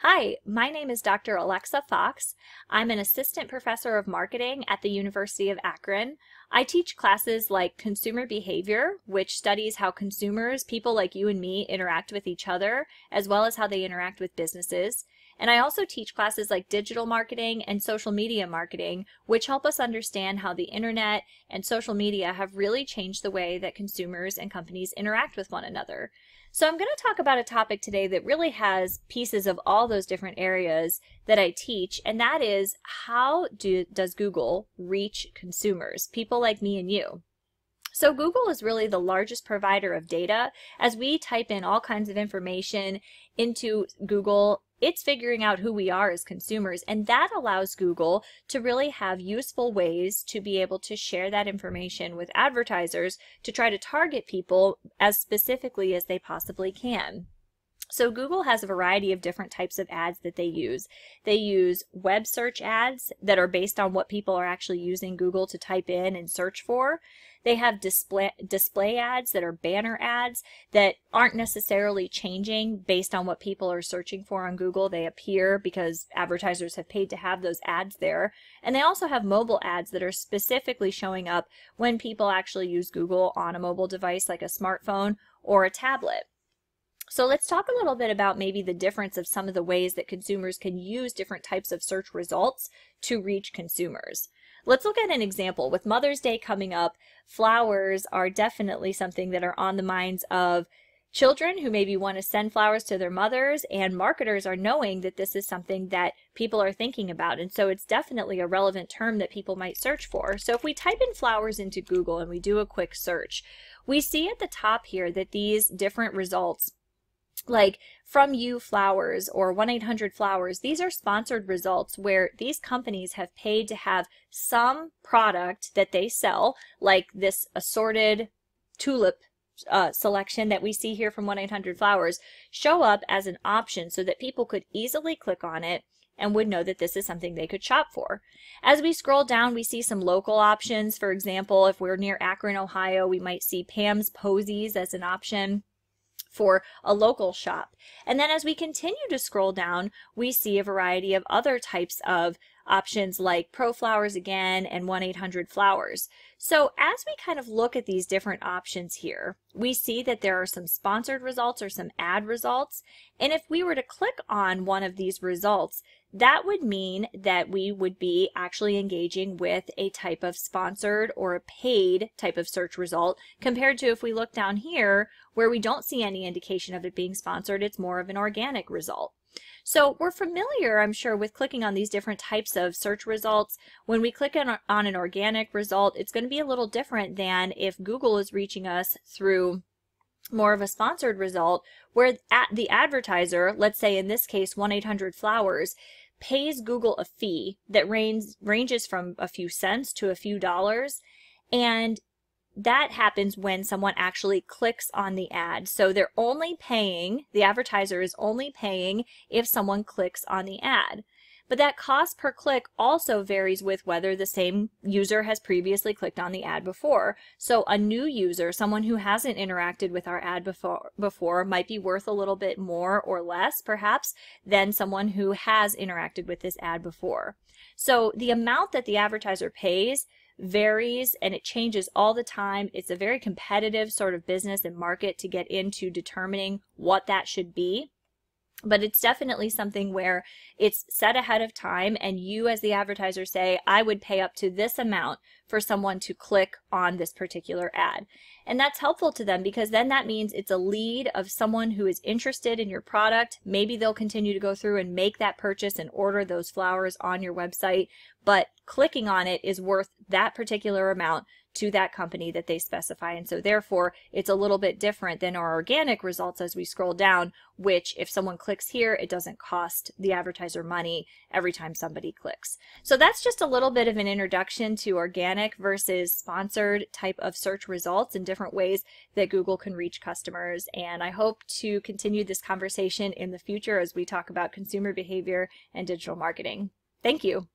Hi, my name is Dr. Alexa Fox. I'm an assistant professor of marketing at the University of Akron. I teach classes like consumer behavior, which studies how consumers, people like you and me, interact with each other, as well as how they interact with businesses. And I also teach classes like digital marketing and social media marketing, which help us understand how the internet and social media have really changed the way that consumers and companies interact with one another. So I'm going to talk about a topic today that really has pieces of all those different areas that I teach, and that is how does Google reach consumers, people like me and you? So Google is really the largest provider of data. As we type in all kinds of information into Google, it's figuring out who we are as consumers, and that allows Google to really have useful ways to be able to share that information with advertisers to try to target people as specifically as they possibly can. So Google has a variety of different types of ads that they use. They use web search ads that are based on what people are actually using Google to type in and search for. They have display ads that are banner ads that aren't necessarily changing based on what people are searching for on Google. They appear because advertisers have paid to have those ads there. And they also have mobile ads that are specifically showing up when people actually use Google on a mobile device like a smartphone or a tablet. So let's talk a little bit about maybe the difference of some of the ways that consumers can use different types of search results to reach consumers. Let's look at an example. With Mother's Day coming up, flowers are definitely something that are on the minds of children who maybe want to send flowers to their mothers, and marketers are knowing that this is something that people are thinking about, and so it's definitely a relevant term that people might search for. So if we type in flowers into Google and we do a quick search, we see at the top here that these different results, like From You Flowers or 1-800-Flowers, these are sponsored results where these companies have paid to have some product that they sell, like this assorted tulip selection that we see here from 1-800-Flowers, show up as an option so that people could easily click on it and would know that this is something they could shop for. As we scroll down, we see some local options. For example, if we're near Akron, Ohio, we might see Pam's Posies as an option for a local shop. And then as we continue to scroll down, we see a variety of other types of options like Pro Flowers again and 1-800-Flowers. So as we kind of look at these different options here, we see that there are some sponsored results or some ad results. And if we were to click on one of these results, that would mean that we would be actually engaging with a type of sponsored or a paid type of search result, compared to if we look down here where we don't see any indication of it being sponsored, it's more of an organic result. So we're familiar, I'm sure, with clicking on these different types of search results. When we click on an organic result, it's going to be a little different than if Google is reaching us through more of a sponsored result, where the advertiser, let's say in this case 1-800-Flowers, pays Google a fee that ranges from a few cents to a few dollars, and that happens when someone actually clicks on the ad. So they're only paying, the advertiser is only paying if someone clicks on the ad. But that cost per click also varies with whether the same user has previously clicked on the ad before. So a new user, someone who hasn't interacted with our ad before might be worth a little bit more or less, perhaps, than someone who has interacted with this ad before. So the amount that the advertiser pays varies, and it changes all the time. It's a very competitive sort of business and market to get into determining what that should be. But it's definitely something where it's set ahead of time, and you as the advertiser say, I would pay up to this amount for someone to click on this particular ad. And that's helpful to them because then that means it's a lead of someone who is interested in your product. Maybe they'll continue to go through and make that purchase and order those flowers on your website, but clicking on it is worth that particular amount to that company that they specify. And so therefore it's a little bit different than our organic results as we scroll down, which if someone clicks here, it doesn't cost the advertiser money every time somebody clicks. So that's just a little bit of an introduction to organic versus sponsored type of search results and different ways that Google can reach customers. And I hope to continue this conversation in the future as we talk about consumer behavior and digital marketing. Thank you.